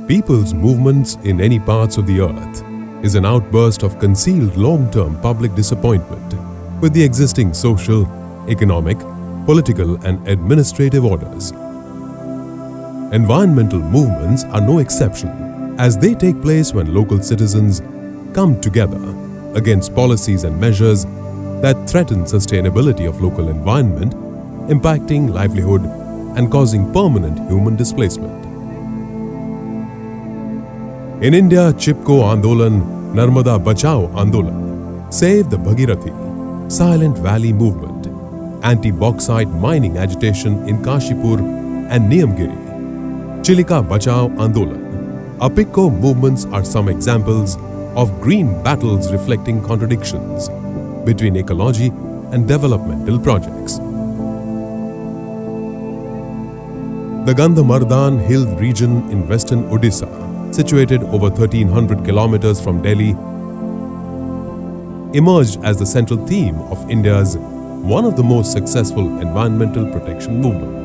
People's movements in any parts of the earth is an outburst of concealed long-term public disappointment with the existing social, economic, political and administrative orders. Environmental movements are no exception, as they take place when local citizens come together against policies and measures that threaten sustainability of local environment, impacting livelihood and causing permanent human displacement. In India, Chipko Andolan, Narmada Bachao Andolan, Save the Bhagirathi, Silent Valley Movement, Anti-Bauxite Mining Agitation in Kashipur and Niyamgiri, Chilika Bachao Andolan, Apikko movements are some examples of green battles reflecting contradictions between ecology and developmental projects. The Gandhamardan Hill region in western Odisha, situated over 1300 kilometers from Delhi, emerged as the central theme of India's one of the most successful environmental protection movement.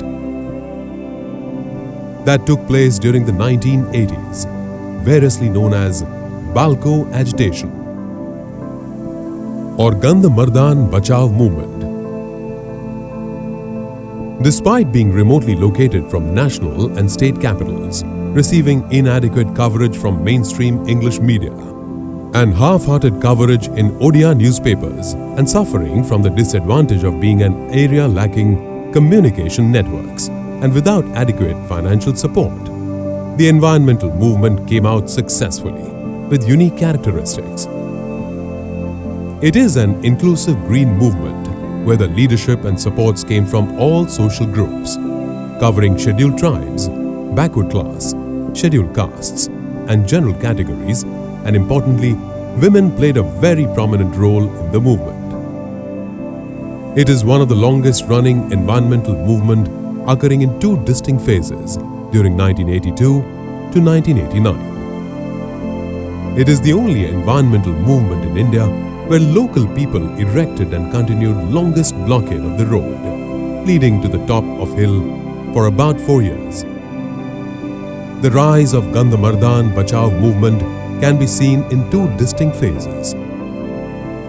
That took place during the 1980s, variously known as Balco Agitation or Gandhamardan Bachao movement. Despite being remotely located from national and state capitals, receiving inadequate coverage from mainstream English media, and half-hearted coverage in Odia newspapers, and suffering from the disadvantage of being an area lacking communication networks and without adequate financial support, the environmental movement came out successfully with unique characteristics. It is an inclusive green movement where the leadership and supports came from all social groups, covering scheduled tribes, backward class, scheduled castes, and general categories, and importantly, women played a very prominent role in the movement. It is one of the longest-running environmental movement occurring in two distinct phases during 1982 to 1989. It is the only environmental movement in India where local people erected and continued longest blockade of the road, leading to the top of hill for about 4 years. The rise of Gandhamardan Bachao movement can be seen in two distinct phases.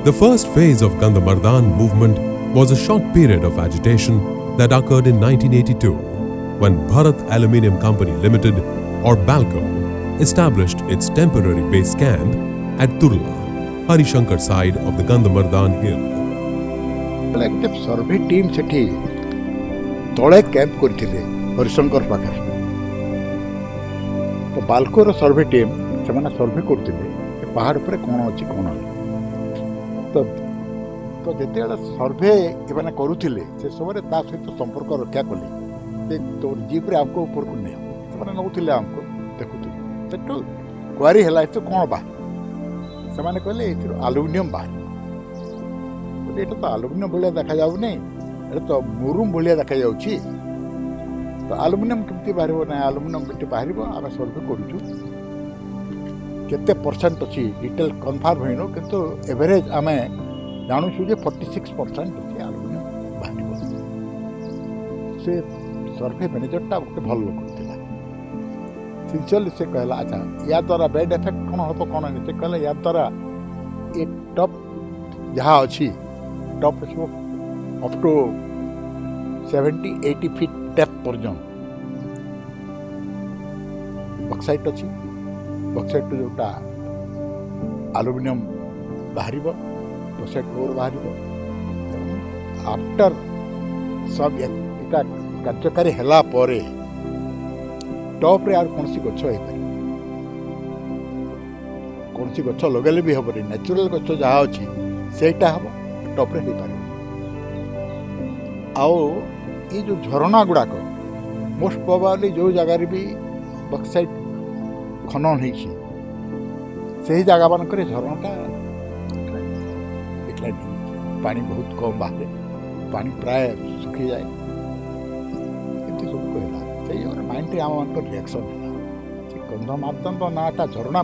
The first phase of Gandhamardan movement was a short period of agitation that occurred in 1982 when Bharat Aluminum Company Limited or Balco established its temporary base camp at Turla, Harishankar side of the Gandhamardan Hill. Collective survey team सेठी तोळे camp करथिले हरिशंकर पाखर तो बाल्को रो survey team से माने सर्वे करथिले पहाड़ पर कोन अछि कोन तो तो जेते सर्वे ए माने करूथिले से सबरे ता सहित संपर्क रक्षा कले से तो जीप रे आपको ऊपर को नै से माने नउथिले हमको देखुथिले तो क्वारी हला तो कोन बा से माने कहले एलुमिनियम बाहर एटा तो एलुमिनियम भलिया देखा जाउ नै एटा तो मुरुम भलिया देखा जाउछि तो एलुमिनियम केमती बाहरिबो ना एलुमिनियम केमती बाहरिबो आमे सर्वे करूछु केते परसेंट अछि डिटेल कन्फर्म होइनो किंतु एवरेज आमे जानुछु जे 46% अछि एलुमिनियम बाहरिबो से सर्वे मैनेजर ता बहुत भल लोक थिला सिंसियरली से कहला अच्छा या द्वारा बैड इफेक्ट कोन होतो कोन नै से कहला या द्वारा ए टॉप जहाँ अच्छी top up to 70-80 feet depth पर्यंत बक्साइट अच्छी बक्साइट जोटा एलुमिनियम बाहर बक्साइट ओर बाहर आफ्टर सब इटा कार्यकारी हला परे टॉप रे आर कौन सी गछ है कौन सी गछ लगेले भी हबरे नेचुरल गछ जहाँ अच्छी सेटा हम टॉप रे पार आओ ये जो झरणा गुड़ाक मोस्ट प्रोबेबली जो जगार भी बक्साइट खनन होती से जगह मानक झरणाटा पानी बहुत कम बाहर पानी प्राय सुखी जाए सब कहला से माइंड आम मान रिएक्शन है गंधमार्दन नाटा झरणा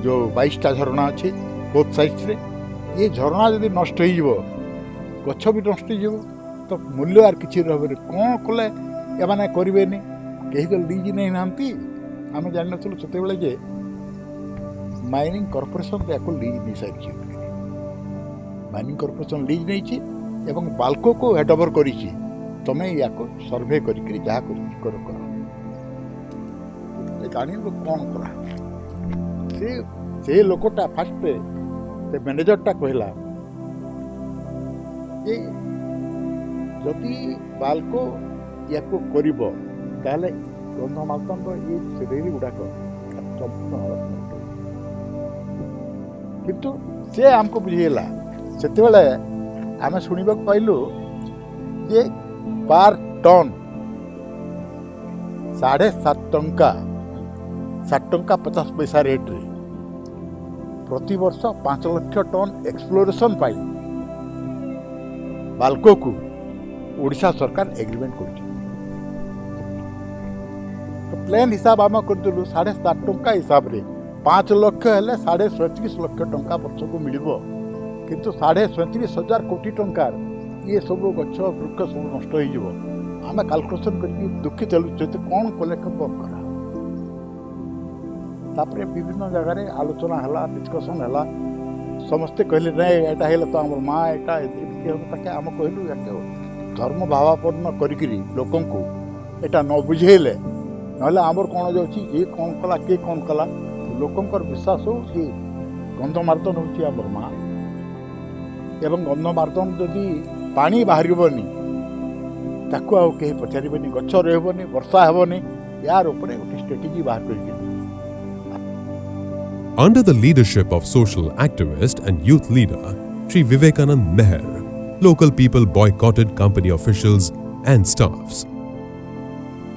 जो 22टा झरणा अच्छी बोथ साइड्स रे ये झरणा जब नष्ट हो गछ भी नष्ट हो तो मूल्य आर किसी रहे कौन कले एमाने करें कहीं तो लीज नहीं ना आम जान से जे माइनिंग कॉर्पोरेशन या लीज नहीं सारी माइनिंग कॉर्पोरेशन लीज नहीं बाल्को को हैंड ओवर कर तुम या सर्वे कर जान कौन करा से लोकटा फास्ट से मैनेजरटा कहला जे जदि बाल्को या कर गंधमार्दन ये श्रेणी गुड़ाक किंतु से आमको बुझेला से आम शुणा पाइलु जे पार टन 7.5 टंका 7 टंका 50 पैसा रेट रे प्रति वर्ष 5 लाख टन एक्सप्लोरेशन पाई बाल्को को ओडिशा सरकार एग्रीमेंट कर प्लेन हिसाब आम करूँ 7.5 टंका हिसाब रे 5 लाख हेले 37.5 लाख टंका वर्ष को मिल किंतु 37,000 कोटी टंकार ये सब गछ वृक्ष सब नष्ट हो आम काल्कुलेसन कर दुखी चलुचे कौन कले कम करा तापरे विभिन्न जगह आलोचना है डिस्कसन है समस्ते कहले नहीं एटा है तो आम माँ एटा आम कहलु धर्म भावापन्न करी लोक एटा न बुझेले ना आमर कौन जाऊँगी ये कौन कला किए कौन कला लोकंर विश्वास हो कि गंधमार्दन हूँ आमर माँ एवं गंधमार्दन जदि पानी बाहरनी ताकू आउ कहीं पचारे गछ रही वर्षा हेनी यार उपरे गोटे स्ट्रेटेजी बाहर कर Under the leadership of social activist and youth leader Sri Vivekanand Meher, local people boycotted company officials and staffs.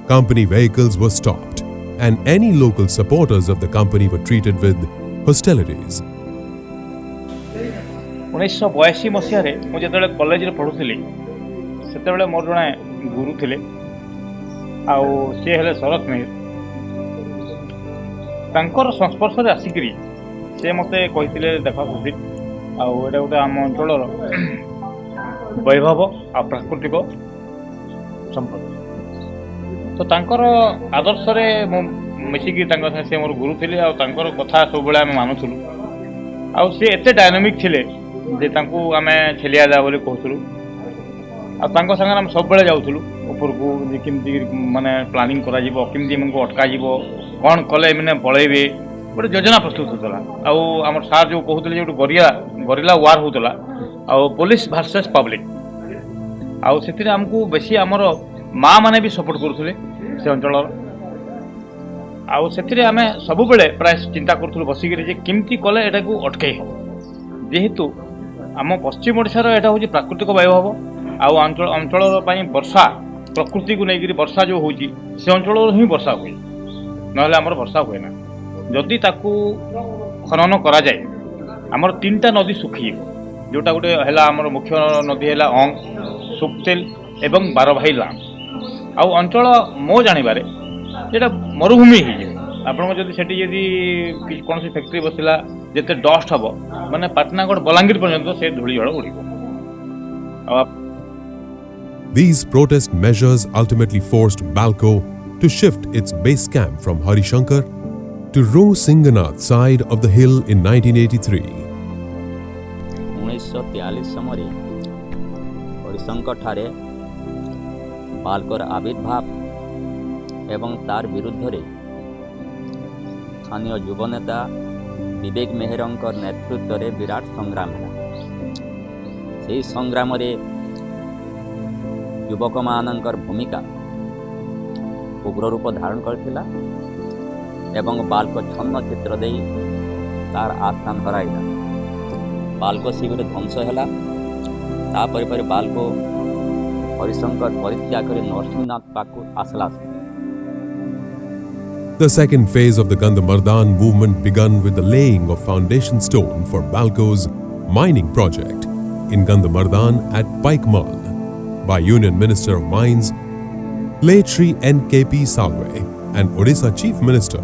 Company vehicles were stopped and any local supporters of the company were treated with hostilities. 1982 मसीह मुझे जो college पढ़ुली से मोर जड़े गुरु थे आए शरत मेहर तांकर संस्पर्श में आसिकी से मत कही देख सुदीप आटा गोटे आम अंचल वैभव आ प्राकृतिक संपद तो तांकर आदर्श मिसिकी से मोर गुरु थे आर कथा सब आम मानुलु आ सी एत डायनामिक थे जे आम छेलिया जा बोली कहूँ आगे आम सब जाऊँ उपरकू केमती माने प्लानिंग करमती अटक कौन कले मैंने पलैबे गोटे योजना प्रस्तुत होता आम सार जो कहते जो गरिला वार होता पुलिस वर्सेस पब्लिक आउ आमको बेसी आमर माँ मैंने भी सपोर्ट करुले से अंचल आउ से आम सब प्राय चिंता करूँ बसिक केमती कले एटा को अटकई हम जेहेतु आम पश्चिम ओडिशार एटा हूँ प्राकृतिक वैभव आउ अंचल वर्षा प्रकृति को लेकर वर्षा जो होची से अंचल ही वर्षा हुए ना आमर वर्षा हुए ना जदि ताकू खनन करा जाए आमर 3टा नदी सुखी जोटा गोटे है आमर मुख्य नदी है अंग सुक्तेल एवं बारभाई लाम आउ अंचल मो जानवर जेटा मरुभूमि आपको जब से कौन फैक्ट्री बसला जिते डस्ट हम माने पाटनागढ़ बलांगीर पर्यंत से धूली जल उड़ These protest measures ultimately forced Balco to shift its base camp from Harishankar to Nrusinghanath side of the hill in 1983. 1943 समय हरिशंकर ठारे बाल्कोर आविर्भाव एवं तार विरुद्ध रे स्थानीय युव नेता विवेक मेहरंकर नेतृत्व रे विराट संग्राम है। से संग्राम रे युवक मानकर भूमिका उग्र रूप धारण करथिला एवं बाल्को छन्न चित्र दे तार आस्थान हराइला। बाल्को शिविर ध्वंस है तापर बाल्को हरिशंकर परित्याग कर नरसिंहनाथ पाकु आसला। The second phase of the Gandhamardan movement began with the laying of foundation stone for Balco's mining project in Gandhamardan at Paikmal by Union Minister of Mines late Shri N.K.P. Salve and Odisha Chief Minister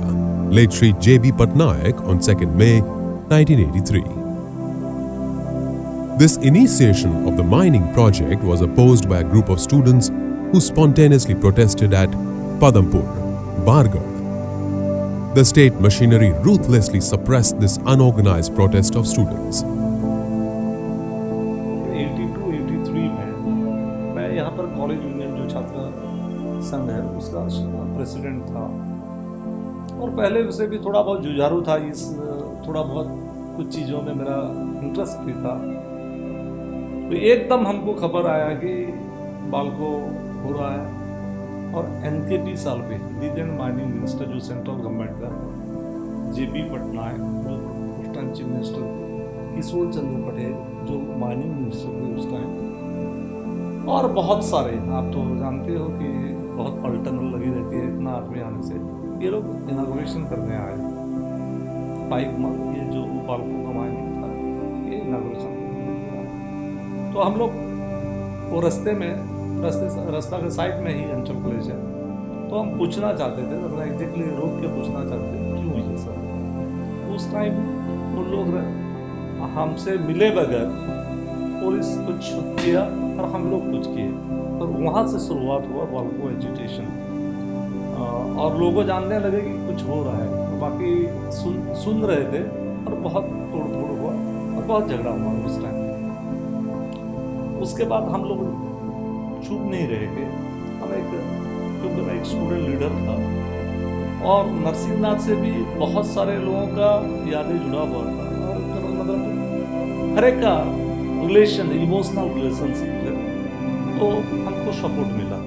late Shri J.B. Patnaik on 2nd May 1983. This initiation of the mining project was opposed by a group of students who spontaneously protested at Padampur, Bargarh. The state machinery ruthlessly suppressed this unorganized protest of students. 82-83 में मैं यहाँ पर college union जो छात्र संघ है उसका president था और पहले से भी थोड़ा बहुत जुझारू था, इस थोड़ा बहुत कुछ चीज़ों में मेरा इंटरेस्ट भी था। तो एकदम हमको खबर आया कि बाल्को हो रहा है और NKP Salve lead and mining minister जो सेंट्रल गवर्नमेंट का, जेपी पटनायक जो उस टाइम चीफ मिनिस्टर, किशोर चंद्र पटेल जो माइनिंग मिनिस्टर थे उस टाइम, और बहुत सारे, आप तो जानते हो कि बहुत पलटन लगी रहती है इतना आदमी आने से, ये लोग इनागोरेशन करने आए। पाइप माल ये जो बाल्को का माइनिंग था ये इनागोरेशन। तो हम लोग वो रास्ता के साइड में ही एंट्रल कॉलेज है, तो हम पूछना चाहते थे, मतलब एग्जैक्टली रोक के पूछना चाहते थे क्यों ये सब। उस टाइम वो लोग हमसे मिले बगैर पुलिस कुछ किया और हम लोग कुछ किए, और वहाँ से शुरुआत हुआ बाल्को एजिटेशन। और लोगों जानने लगे कि कुछ हो रहा है, तो बाकी सुन रहे थे और बहुत तोड़ फोड़ हुआ और बहुत झगड़ा हुआ उस टाइम। उसके बाद हम लोग चुप नहीं रहे थे, क्योंकि मैं एक स्टूडेंट लीडर था और नरसिंहनाथ से भी बहुत सारे लोगों का यादें जुड़ा हुआ था, और मतलब हर एक का रिलेशन, इमोशनल रिलेशनशिप है, तो हमको सपोर्ट मिला।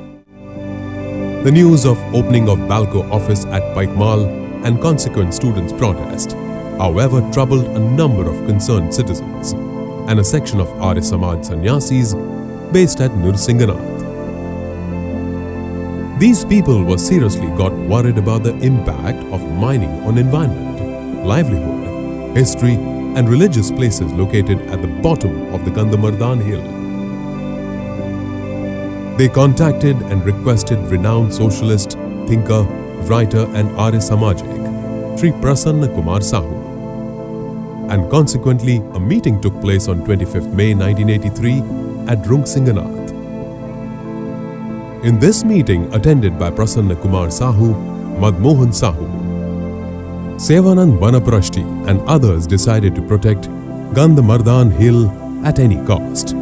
The news of opening of Balco office at Paikmal and consequent students' protest, however, troubled a number of concerned citizens and a section of Arya Samaj sannyasis based at Nrusinghanath. These people were seriously got worried about the impact of mining on environment, livelihood, history and religious places located at the bottom of the Gandhamardan Hill. They contacted and requested renowned socialist, thinker, writer and Arya Samajik, Sri Prasanna Kumar Sahu. And consequently, a meeting took place on 25th May 1983 at Nrusinghanath. In this meeting, attended by Prasanna Kumar Sahu, Madmohan Sahu, Sevanand Vanaprashti and others decided to protect Gandhamardan Hill at any cost.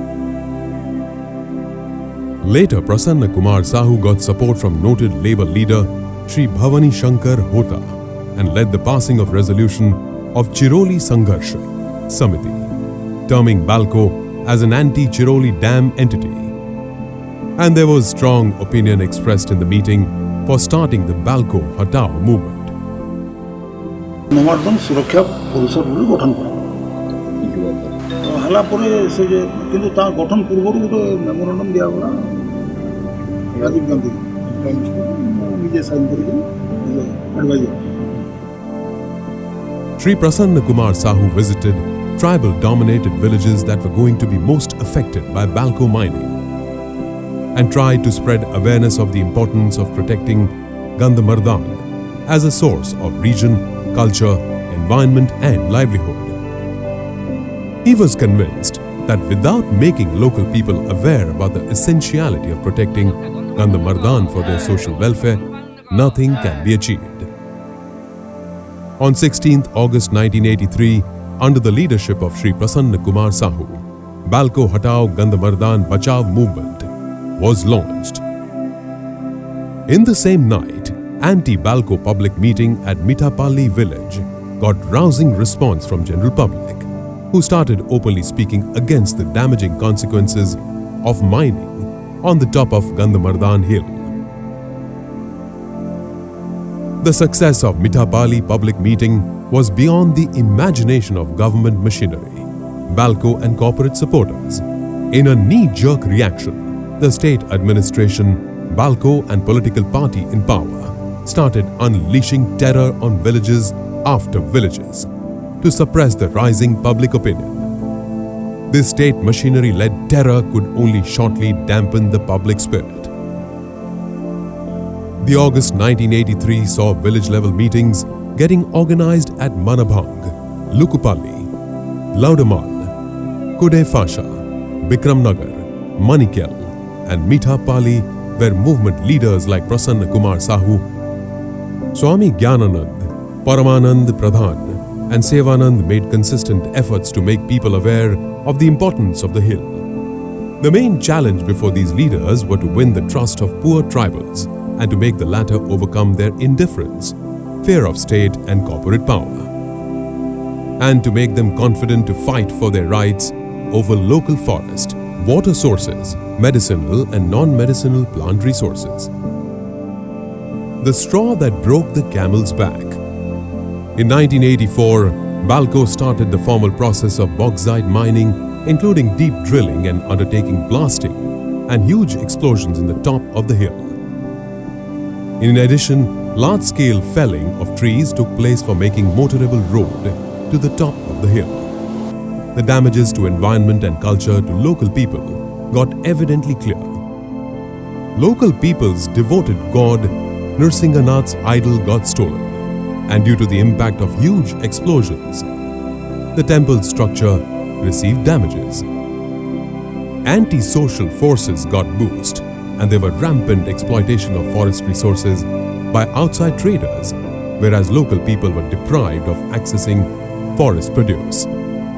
Later, Prasanna Kumar Sahu got support from noted labor leader Sri Bhavani Shankar Hota and led the passing of resolution of Chiroli Sangharsha Samiti, terming Balco as an anti-Chiroli dam entity. And there was strong opinion expressed in the meeting for starting the Balco Hatao movement. Gandhamardan सुरक्षा परिषद बोली गठन करा हला परे से जे किंतु ता गठन पूर्व गोटे मेमोरेंडम दिया गला राजीव गांधी प्राइम मिनिस्टर निजे साइन करिके adviser. Sri Prasanna Kumar Sahu visited tribal dominated villages that were going to be most affected by Balco mining and tried to spread awareness of the importance of protecting Gandhamardan as a source of region, culture, environment and livelihood. He was convinced that without making local people aware about the essentiality of protecting Gandhamardan for their social welfare, nothing can be achieved. On 16th August 1983, under the leadership of Sri Prasanna Kumar Sahu, Balco Hatao Gandhamardan Bachao movement was launched. In the same night, anti-Balco public meeting at Mithapalli village got rousing response from general public, who started openly speaking against the damaging consequences of mining on the top of Gandhamardan Hill. The success of Mithapalli public meeting was beyond the imagination of government machinery, Balco and corporate supporters. In a knee-jerk reaction, the state administration, Balco and political party in power started unleashing terror on villages after villages to suppress the rising public opinion. This state machinery-led terror could only shortly dampen the public spirit. The August 1983 saw village-level meetings getting organized at Manabhang, Lukupalli, Laudamal, Kudefasha, Bikramnagar, Manikel and Mithapalli, where movement leaders like Prasanna Kumar Sahu, Swami Gyananand Paramanand Pradhan and Sevanand made consistent efforts to make people aware of the importance of the hill. The main challenge before these leaders were to win the trust of poor tribals and to make the latter overcome their indifference, fear of state and corporate power, and to make them confident to fight for their rights over local forest, water sources, medicinal and non-medicinal plant resources. The straw that broke the camel's back. In 1984, Balco started the formal process of bauxite mining, including deep drilling and undertaking blasting and huge explosions in the top of the hill. In addition, large-scale felling of trees took place for making motorable road to the top of the hill. The damages to environment and culture to local people got evidently clear. Local people's devoted god Nrusinghanath's idol got stolen, and due to the impact of huge explosions, the temple structure received damages. Anti-social forces got boost, and there were rampant exploitation of forest resources by outside traders, whereas local people were deprived of accessing forest produce,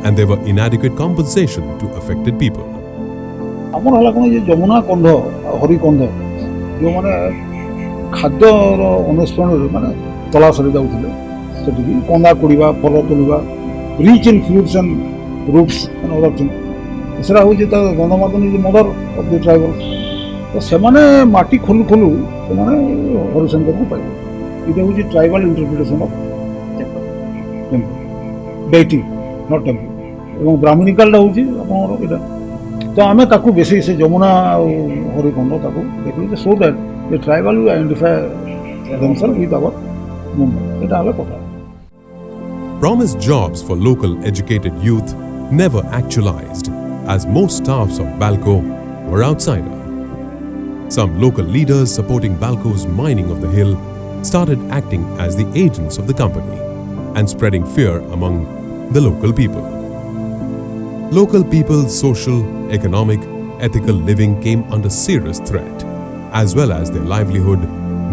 and there were inadequate compensation to affected people. ଆମର ହେଲା କ'ଣ ଯେ ଯମୁନା କନ୍ଧ ଆଉ ହରିକନ୍ଧ ଯେଉଁମାନେ ଖାଦ୍ୟର ଅନୁଷ୍ଠାନରେ ମାନେ ତଲାସରେ ଯାଉଥିଲେ ସେଠିକି କନ୍ଦା କୁଡ଼ିବା ଫଳ ତୋଳିବା rich in fruits and roots and other thing ସେଟା ହେଉଛି ତା Gandhamardan is mother of the tribals ତ ସେମାନେ ମାଟି ଖୋଲୁ ଖୋଲୁ ସେମାନେ ହରିଶଙ୍କରକୁ ପାଇଲେ। ଏଇଟା ହେଉଛି tribal interpretation of temple deity not temple ଏବଂ ବ୍ରାହ୍ମଣିକାଲଟା ହେଉଛି ଆପଣଙ୍କର ଏଇଟା। ତ ଆମେ ତାକୁ ବେଶୀ ସେ ଯମୁନା ଆଉ ହରିକନ୍ଧ ତାକୁ ଦେଖିଲୁ ଯେ so that the tribal will identify themselves with our movement. ଏଇଟା ହେଲା କଥା। Promised jobs for local educated youth never actualized, as most staffs of Balco were outsider. Some local leaders supporting Balco's mining of the hill started acting as the agents of the company and spreading fear among the local people. Local people's social, economic, ethical living came under serious threat, as well as their livelihood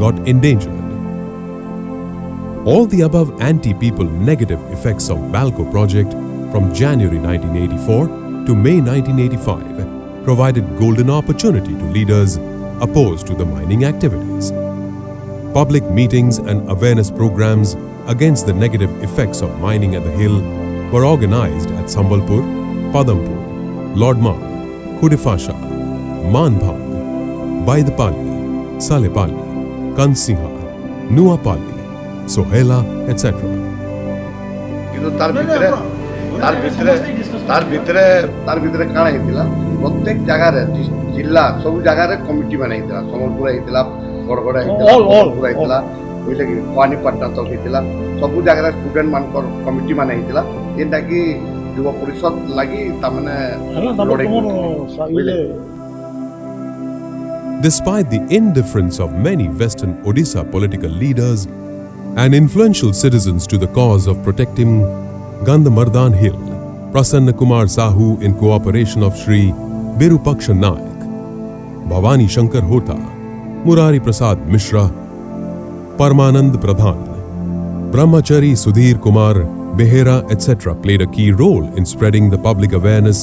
got endangered. All the above anti-people negative effects of Balco project from January 1984 to May 1985 provided golden opportunity to leaders opposed to the mining activities. Public meetings and awareness programs against the negative effects of mining at the hill were organized at Sambalpur, Padampur, Lordman, Kudifasha, Manbhang, Baidapali, Salepali, Kansinha, Nuapali, Sohela, etc. কিন্তু তার ভিতরে কাଣା হয়েছিল প্রত্যেক জায়গার জিল্লা সব জায়গার committee মানে হয়েছিল সম্বলপুর হয়েছিল বরগড় হয়েছিল বুঝলে কি ভবানীপাটনা তক হয়েছিল সবু জায়গার স্টুডেন্ট মানকর কমিটি মানে হয়েছিল যেটাকি যুব পরিষদ লাগি তার মানে লড়াই বুঝলে। Despite the indifference of many Western Odisha political leaders and influential citizens to the cause of protecting Gandhamardan Hill, Prasanna Kumar Sahu in cooperation of Shri Virupaksha Naik, Bhavani Shankar Hota, Murari Prasad Mishra, Paramanand Pradhan, Brahmachari Sudhir Kumar Behera, etc. played a key role in spreading the public awareness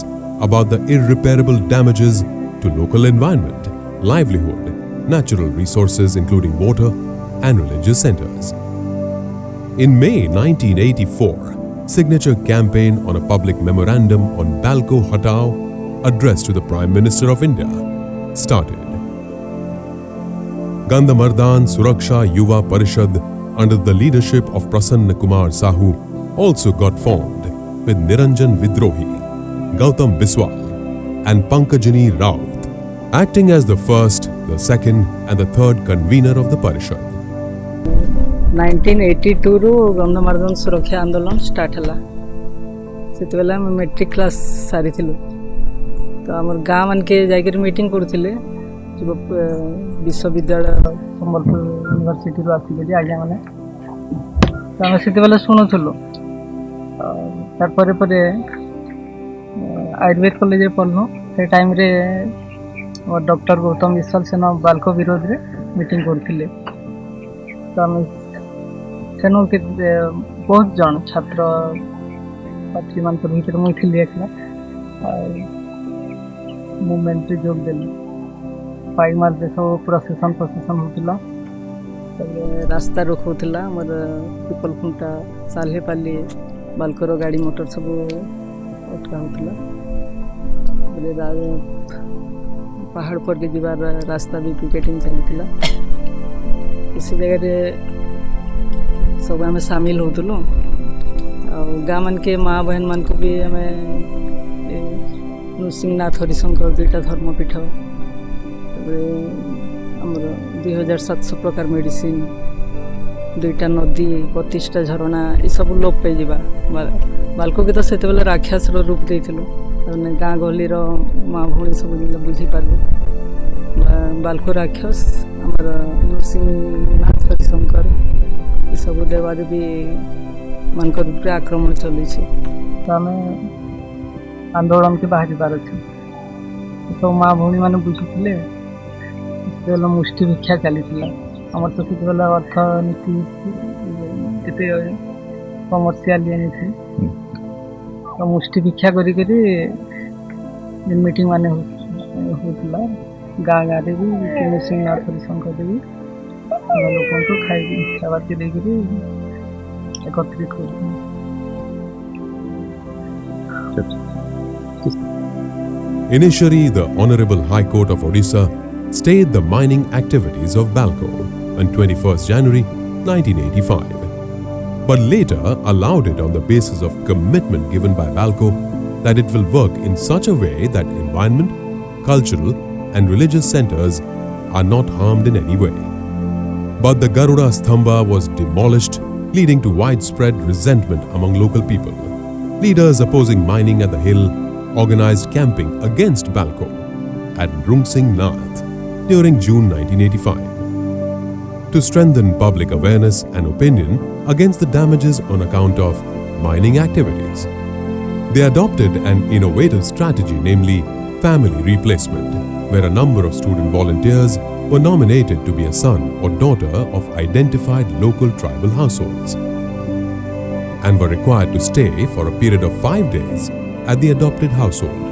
about the irreparable damages to local environment, livelihood, natural resources including water, and religious centers. In May 1984, signature campaign on a public memorandum on Balco Hatao addressed to the Prime Minister of India started. Gandhamardan Suraksha Yuva Parishad under the leadership of Prasanna Kumar Sahu also got formed with Niranjan Vidrohi, Gautam Biswal and Pankajani Raut, acting as the first, the second and the third convener of the Parishad. 1982 ରୁ ଗନ୍ଧମାର୍ଦ୍ଦନ ସୁରକ୍ଷା ଆନ୍ଦୋଳନ start ହେଲା। ସେତେବେଳେ ଆମେ matric class ସାରିଥିଲୁ। ତ ଆମର ଗାଁ ମାନକେ ଯାଇକରି ମିଟିଂ କରୁଥିଲେ ବିଶ୍ୱବିଦ୍ୟାଳୟ ସମ୍ବଲପୁର ୟୁନିଭର୍ସିଟିରୁ ଆସିକରି ଆଜ୍ଞାମାନେ। ତ ଆମେ ସେତେବେଳେ ଶୁଣୁଥିଲୁ। ତାପରେ ପରେ ଆୟୁର୍ବେଦ କଲେଜରେ ପଢ଼ିଲୁ। ସେ ଟାଇମ୍ରେ ଡକ୍ଟର ଗୌତମ ବିଶ୍ୱାଳ ସେନ ବାଲ୍କୋ ବିରୋଧରେ ମିଟିଂ କରୁଥିଲେ। ତ ଆମେ सेनु के बहुत जन छात्र छात्री मान भीतर मुझे एकला मूवमेंट जोग देली 5 मार्च सब प्रोसेसन होता रास्ता रोक होता मोर पिपल खुंटा सालेपाली बालकोर गाड़ी मोटर सब अटका होता पहाड़ पर के जीवार रास्ता भी पिकेटिंग चलता इसी जगह सब आम सामिल होतलु गाँ मन के माँ बहन मान को भी आम नृसिंहनाथ हरिशंकर 2टा धर्मपीठ आमर 2700 प्रकार मेडिसिन 2टा नदी 25टा झरणा ये सब लोप पे जावा बालको के तो से राक्षस रूप देथिलु गाँ गहली माँ भौणी सब बुझीपार बालको राक्षस आमर नृसिंहनाथ हरिशंकर ये सब देवादेवी मान रूप आक्रमण चली तो आम आंदोलन के बाहर बार अच्छे सब माँ भौणी मैंने बुझुले मुष्टि भिक्षा चली आमर तो से अर्थनीति एते कमर्शियल ये नहीं तो मुष्टि भिक्षा करी मीटिंग मान होता गाँ गाँव भी नृसिंहनाथ हरिशंकर भी लोक को खाई खाबार के देकर एकत्रित कर Initially, the Honorable High Court of Odisha stayed the mining activities of Balco on 21st January 1985, but later allowed it on the basis of commitment given by Balco that it will work in such a way that environment, cultural and religious centers are not harmed in any way. But the Garuda Stamba was demolished, leading to widespread resentment among local people. Leaders opposing mining at the hill organized camping against Balco at Nrusinghanath during June 1985 to strengthen public awareness and opinion against the damages on account of mining activities. They adopted an innovative strategy, namely family replacement, where a number of student volunteers were nominated to be a son or daughter of identified local tribal households and were required to stay for a period of 5 days at the adopted household.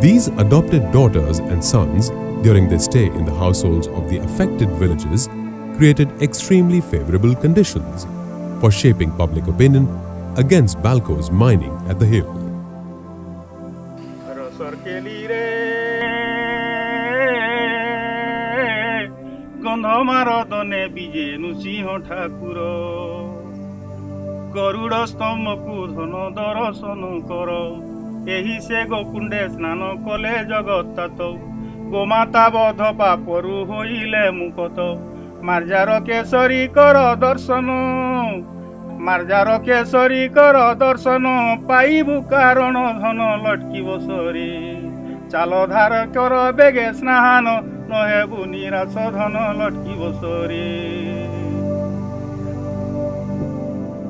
These adopted daughters and sons during their stay in the households of the affected villages created extremely favorable conditions for shaping public opinion against Balco's mining at the hill. गंधमारदन विजे Narasimha Thakur Garuda स्तंभ को धन दर्शन कर एही से गोकुंडे स्नान कले जगतात गोमाता बध पापरु होइले मुक्त मार्जार केसरी कर दर्शन मार्जार केसरी कर दर्शन पाइबु कारण धन लटकी बसरे चाल धार कर बेगे स्नान नहेबु निराश धन लटकी बसरे.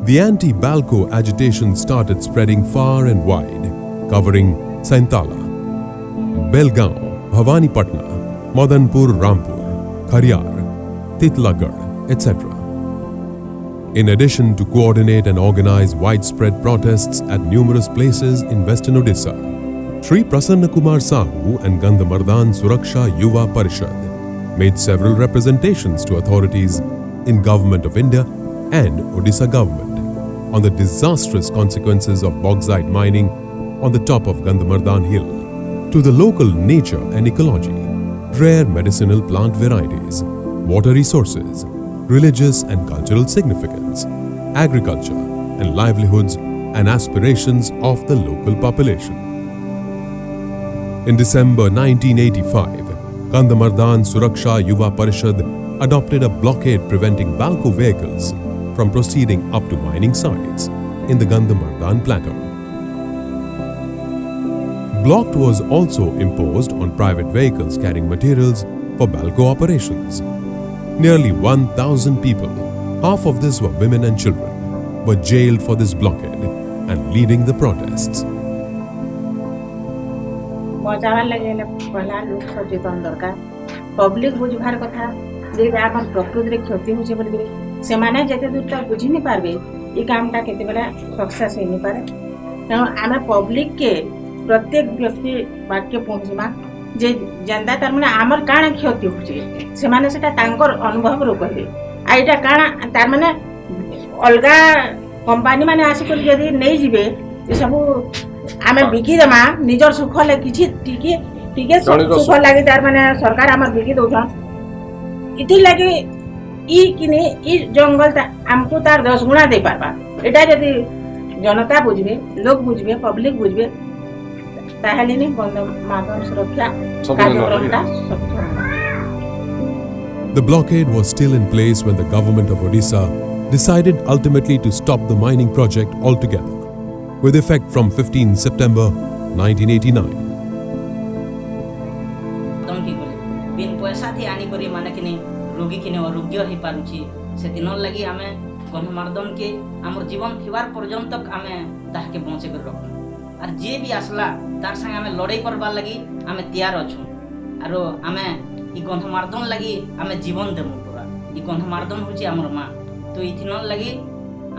The anti-Balco agitation started spreading far and wide, covering Saintala, Belgaon, Bhavanipatna, Madanpur, Rampur, Khariyar, Titlagarh, etc. In addition to coordinate and organize widespread protests at numerous places in western Odisha, Sri Prasanna Kumar Sahu and Gandhamardan Suraksha Yuva Parishad made several representations to authorities in Government of India and Odisha government on the disastrous consequences of bauxite mining on the top of Gandhamardan Hill, to the local nature and ecology, rare medicinal plant varieties, water resources, religious and cultural significance, agriculture and livelihoods and aspirations of the local population. In December 1985, Gandhamardan Suraksha Yuva Parishad adopted a blockade preventing Balco vehicles from proceeding up to mining sites in the Gandhamardan plateau. Blockade was also imposed on private vehicles carrying materials for Balco operations. Nearly 1,000 people, half of this were women and children, were jailed for this blockade and leading the protests. बचावार लगे पहला लोक सचेतन दरकार public बुझबार कथा जे आम प्रकृति रे क्षति होचे बोल ସେମାନେ ଯେତେ ଦୂର ତक ବୁଝି ନି ପାରବେ ଏ କାମଟା କେତେବେଳେ ସକ୍ସେସ୍ ହେଇ ନି ପାରେ ତେଣୁ ଆମେ ପବ୍ଲିକ୍ के प्रत्येक व्यक्ति वाक्य पहुँचमा जे जेन्दा तार माने आमर काଣା क्षति होची ସେମାନେ ସେଟା ତାଙ୍କର ଅନୁଭବରୁ କହିବେ आ एटा काଣା तार माने अलगा कंपनी माने आसिक यदि नहीं जिबे ए सब आमे बिकी देमा निजर सुख ले किछि टिके सुख लागे तार माने सरकार हमर बिकी दउछन इथि लागे ई किने ई जंगल हमको तार 10 गुना दे पारबा एटा यदि जनता बुझबे लोग बुझबे पब्लिक बुझबे ताहले नि गंधमार्दन सुरक्षा कार्यक्रमटा सफल। The blockade was still in place when the government of Odisha decided ultimately to stop the mining project altogether, with effect from 15 September 1989. बिन पैसा थी आनी करी माने कि रोगी किने आरोग्य हो पारुछि से दिन लगी आमे गंधमार्दन के हमर जीवन थिवार पर्यंत आमे ताके बंचे कर रखू और जे भी आसला तार संग आमे लड़ाई करबार लगी आमे तैयार अछु आरो आमे ई गंधमार्दन लगी आमे जीवन देमु पूरा ई गंधमार्दन होछि हमर मां तो इथिन लगी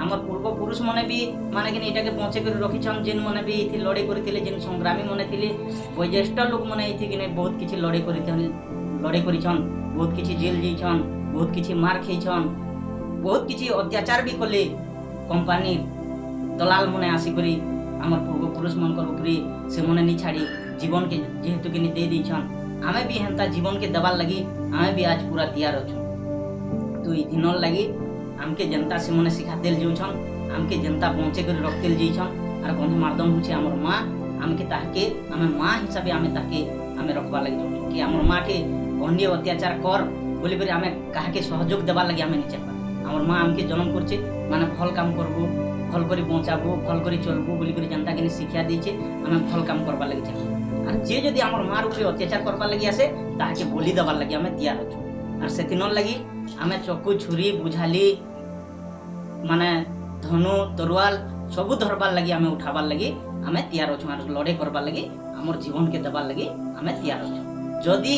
हमर पूर्व पुरुष मने भी माने कि एटा के बंचे कर रखी छन जिन मने भी इथि लड़ाई करथिले जिन संग्रामी मने थिले वयज्येष्ठ लोक मने इथि कि बहुत किछि लड़ाई करिछन बहुत किछि जेल जइछन बहुत किछि मार खइछन बहुत किछि अत्याचार भी कले कंपनी दलाल मने आसी करी हमर पूर्व पुरुष मनकर उपरे से मने नि छाड़ी जीवन के जेहेतु कि दे दिछन आमे भी हेंता जीवन के दबाल लगी आमे भी आज पूरा तैयार अछु तो ई दिन लगी हमके जनता से मने सिखा देल जउछन हमके जनता पहुंचे कर रख देल जइछन और गंधमार्दन होछि हमर मां हमके ताके हमें मां हिसाबे हमें ताके हमें रखबा लगी जउछन कि हमर मां के अन्य अत्याचार कर बोली करी हमें काहे के सहयोग देबा लगी हमें नि चाहबा हमर मां हमके जन्म करछे माने भल काम करबो भल करी पहुंचाबो भल करी चलबो बोली करी जनता के शिक्षा देछे हमें भल काम करबा लगी चाहबा और जे जदी हमर मां ऊपर अत्याचार करबा लगी आसे ताके बोली देबा लगी हमें तैयार अछु और से दिन लगी हमें चक्कू छुरी बुझाली माने धनु तरुआल सब धरबार लगी हमें उठाबार लगी हमें तैयार अछु और लड़ाई करबार लगी हमर जीवन के देबार लगी हमें तैयार अछु जदी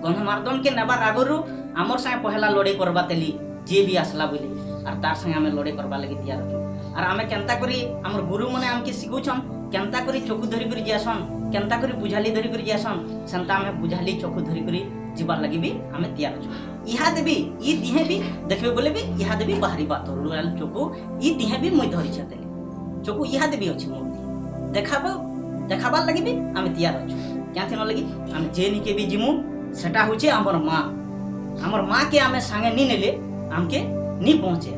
गंधमार्दन के नेबार आगरु हमर संगे पहला लड़ाई करबा तेली जे भी आसला बोली और तार संगे हमें लड़ाई करबा लगी तैयार अछु और हमें केनता करी हमर गुरु मने हमके सिखौछन केनता करी चक्कू धरि करी जासन केनता करी बुझाली धरि करी जासन संता हमें बुझाली चक्कू धरि करी जीवार लगी भी हमें तैयार अछु इहा देबी ई दिहे भी देखबे बोले भी इहा देबी बाहरी बात रोल चक्कू ई दिहे भी मई धरि छते चक्कू इहा देबी अछि मूर्ति देखाबा लगी भी हमें तैयार अछु क्याथि न लगी हम जे निके भी जिमु सेटा होचे हमर मां के हमें संगे नी नेले हमके नी पहुंचे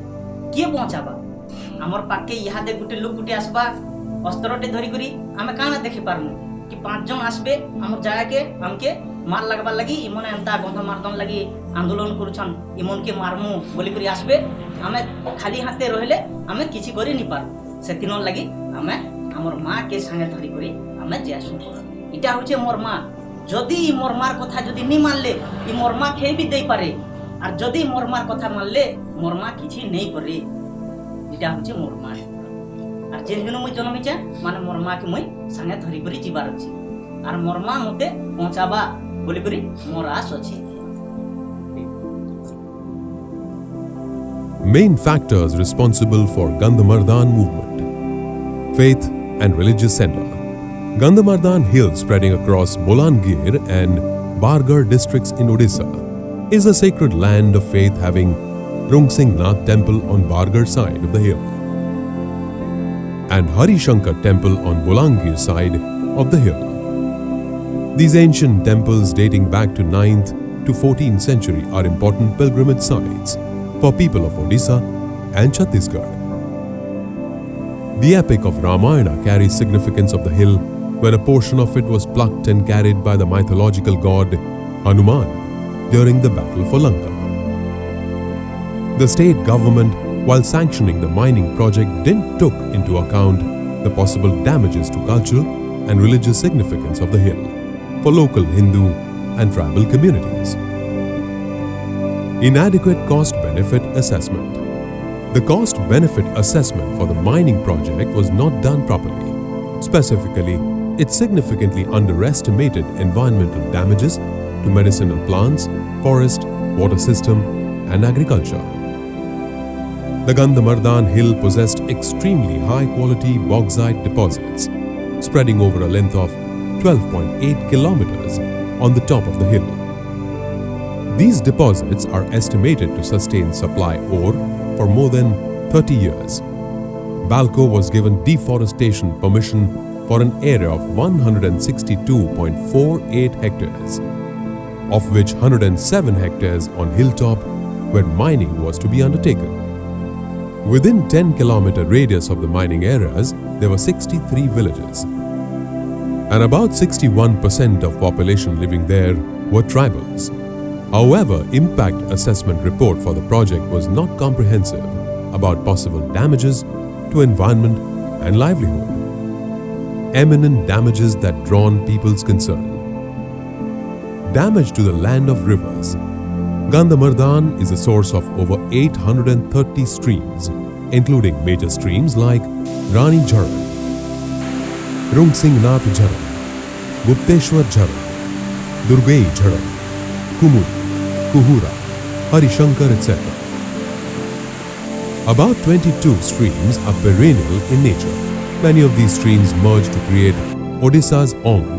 के पहुंचाबा हमर पाके इहा दे गुटे लोक गुटे आसबा अस्त्रटे धरि करी हमें काना देखि पारमु कि 5 जन आसबे हमर जागा के हमके मार लगबा लगी इमन एंता गंधमार्दन लगी आंदोलन करूछन इमन के मारमु बोली करी आसबे हमें खाली हाथे रहले हमें किछि करि नी पार सेतिन लगी हमें हमर मां के संगे धरि करी हमें जेसु इटा होचे मोर मां जदी मोर मार कथा जदी नी मानले ई मोर मां खे भी देई पारे और जदी मोर मार कथा मानले मोर मां किछि नै करे इटा होचे मोर मां और जेन दिन मुई जन्म इचे माने मोर मां के मुई संगे धरि करी जीवार अछि और मोर मां मते पहुंचाबा बोली करी मोर आस अछि। Main factors responsible for Gandhamardan movement: faith and religious center. Gandhamardan Hill, spreading across Balangir and Bargarh districts in Odisha, is a sacred land of faith, having Nrusinghanath temple on Bargarh side of the hill and Harishankar temple on Balangir side of the hill. These ancient temples dating back to 9th to 14th century are important pilgrimage sites for people of Odisha and Chhattisgarh. The epic of Ramayana carries significance of the hill, where a portion of it was plucked and carried by the mythological god Hanuman during the battle for Lanka. The state government, while sanctioning the mining project, didn't took into account the possible damages to cultural and religious significance of the hill for local Hindu and tribal communities. Inadequate cost-benefit assessment. The cost-benefit assessment for the mining project was not done properly. Specifically, it significantly underestimated environmental damages to medicinal plants, forest, water system, and agriculture. The Gandhamardan Hill possessed extremely high-quality bauxite deposits, spreading over a length of 12.8 kilometers on the top of the hill. These deposits are estimated to sustain supply ore for more than 30 years. Balco was given deforestation permission for an area of 162.48 hectares, of which 107 hectares on hilltop where mining was to be undertaken. Within 10-kilometer radius of the mining areas, there were 63 villages, and about 61% of population living there were tribals. However, impact assessment report for the project was not comprehensive about possible damages to environment and livelihood. Eminent damages that drawn people's concern. Damage to the land of rivers. Gandhamardan is a source of over 830 streams, including major streams like Rani Jharan, Nrusinghanath Jharan, Gupteshwar Jharan, Durgai Jharan, Kumudi, Kuhura, Harishankar, etc. About 22 streams are perennial in nature. Many of these streams merge to create Odisha's Ong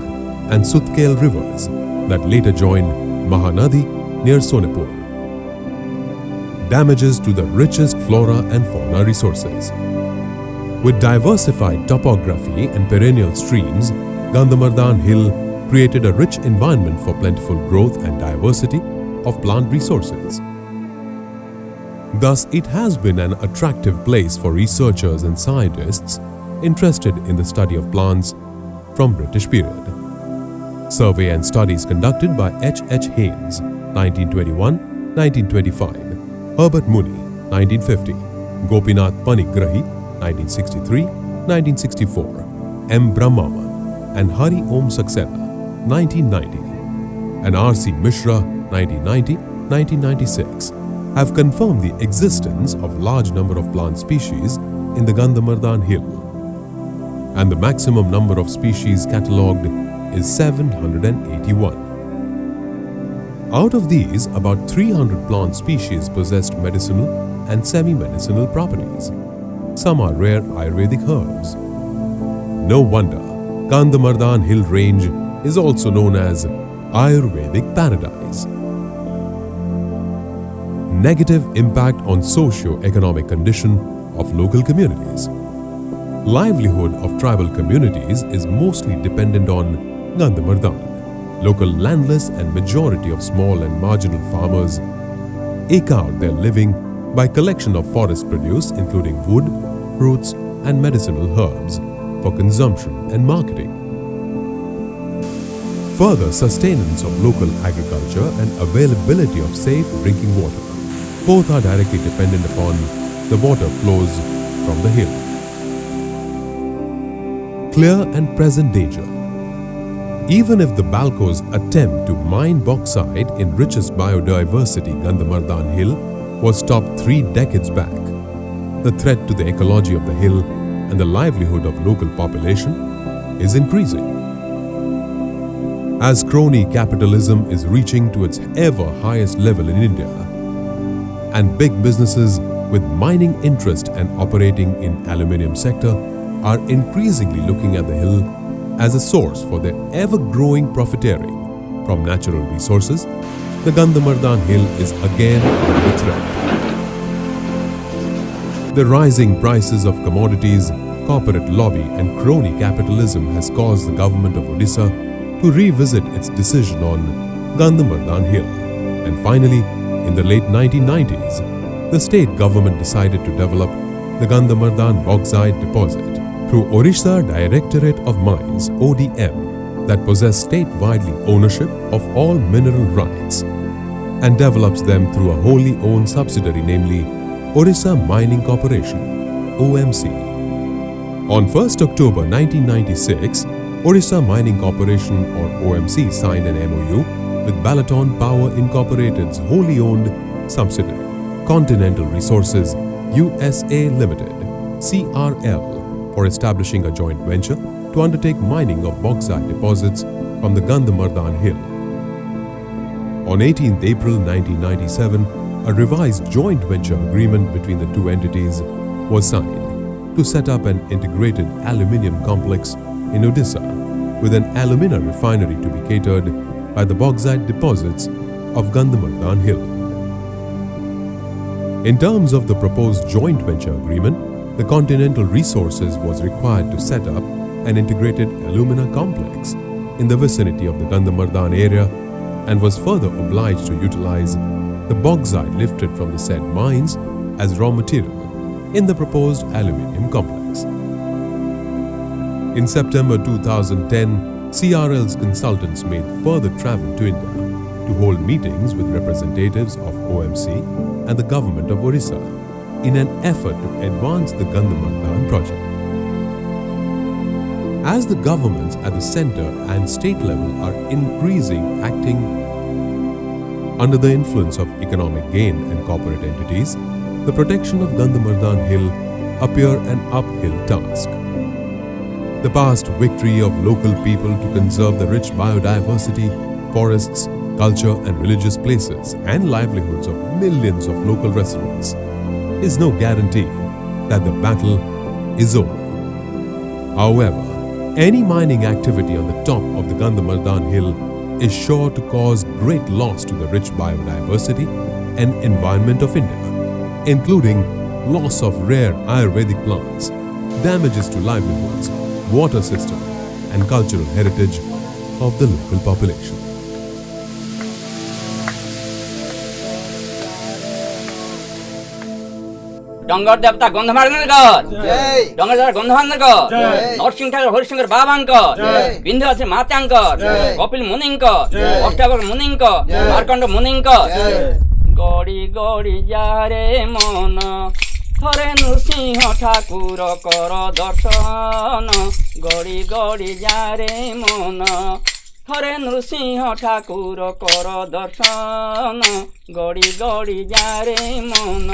and Sutkel rivers that later join Mahanadi near Sonepur. Damages to the richest flora and fauna resources. With diversified topography and perennial streams, Gandhamardan Hill created a rich environment for plentiful growth and diversity of plant resources. Thus, it has been an attractive place for researchers and scientists interested in the study of plants from British period. Survey and studies conducted by H. Haynes, 1921-1925, Herbert Mooney, 1950, Gopinath Panigrahi, 1963-1964, M. Brahmaman and Hari Om Saxena, 1990, and R.C. Mishra, 1990-1996, have confirmed the existence of large number of plant species in the Gandhamardan Hill, and the maximum number of species catalogued is 781. Out of these, about 300 plant species possessed medicinal and semi-medicinal properties. Some are rare Ayurvedic herbs. No wonder Gandhamardan Hill Range is also known as Ayurvedic Paradise. Negative impact on socio-economic condition of local communities. Livelihood of tribal communities is mostly dependent on Gandhamardan. Local landless and majority of small and marginal farmers eke out their living by collection of forest produce including wood, fruits and medicinal herbs for consumption and marketing. Further sustenance of local agriculture and availability of safe drinking water. Both are directly dependent upon the water flows from the hill. Clear and present danger. Even if the Balco's attempt to mine bauxite in richest biodiversity Gandhamardan Hill was stopped 3 decades back, the threat to the ecology of the hill and the livelihood of local population is increasing. As crony capitalism is reaching to its ever highest level in India, and big businesses with mining interest and operating in aluminium sector are increasingly looking at the hill as a source for their ever-growing profiteering from natural resources, the Gandhamardan Hill is again under threat. The rising prices of commodities, corporate lobby and crony capitalism has caused the government of Odisha to revisit its decision on Gandhamardan Hill. And finally, in the late 1990s, the state government decided to develop the Gandhamardan bauxite deposit through Odisha Directorate of Mines (ODM) that possess state-widely ownership of all mineral rights and develops them through a wholly owned subsidiary, namely Odisha Mining Corporation (OMC). On 1st October 1996, Odisha Mining Corporation or OMC signed an MOU with Balaton Power Incorporated's wholly owned subsidiary, Continental Resources USA Limited (CRL), for establishing a joint venture to undertake mining of bauxite deposits from the Gandhamardan Hill. On 18th April 1997, a revised joint venture agreement between the two entities was signed to set up an integrated aluminium complex in Odisha with an alumina refinery to be catered by the bauxite deposits of Gandhamardan Hill. In terms of the proposed joint venture agreement, the Continental Resources was required to set up an integrated alumina complex in the vicinity of the Gandhamardan area and was further obliged to utilize the bauxite lifted from the said mines as raw material in the proposed aluminium complex. In September 2010, CRL's consultants made further travel to India to hold meetings with representatives of OMC and the government of Odisha in an effort to advance the Gandhamardan project. As the governments at the center and state level are increasing acting under the influence of economic gain and corporate entities, the protection of Gandhamardan Hill appear an uphill task. The past victory of local people to conserve the rich biodiversity, forests, culture and religious places and livelihoods of millions of local residents is no guarantee that the battle is over. However, any mining activity on the top of the Gandhamardan Hill is sure to cause great loss to the rich biodiversity and environment of India, including loss of rare Ayurvedic plants, damages to livelihoods, water system and cultural heritage of the local population. डंगर देवता गंधमार्दनकर डंगर देवता गंधमार्दनकर नरसिंह ठाकुर हरिशंकर बाबांकर विंध्याचल मातांकर कपिल मुनिंकर अष्टावक्र मुनिंकर मार्कंड मुनिंकर गड़ी गड़ी जारे मन थरे नृसिंह ठाकुर कर दर्शन गड़ी गड़ी जारे मन थरे नृसिंह ठाकुर कर दर्शन गड़ी गड़ी जारे मन।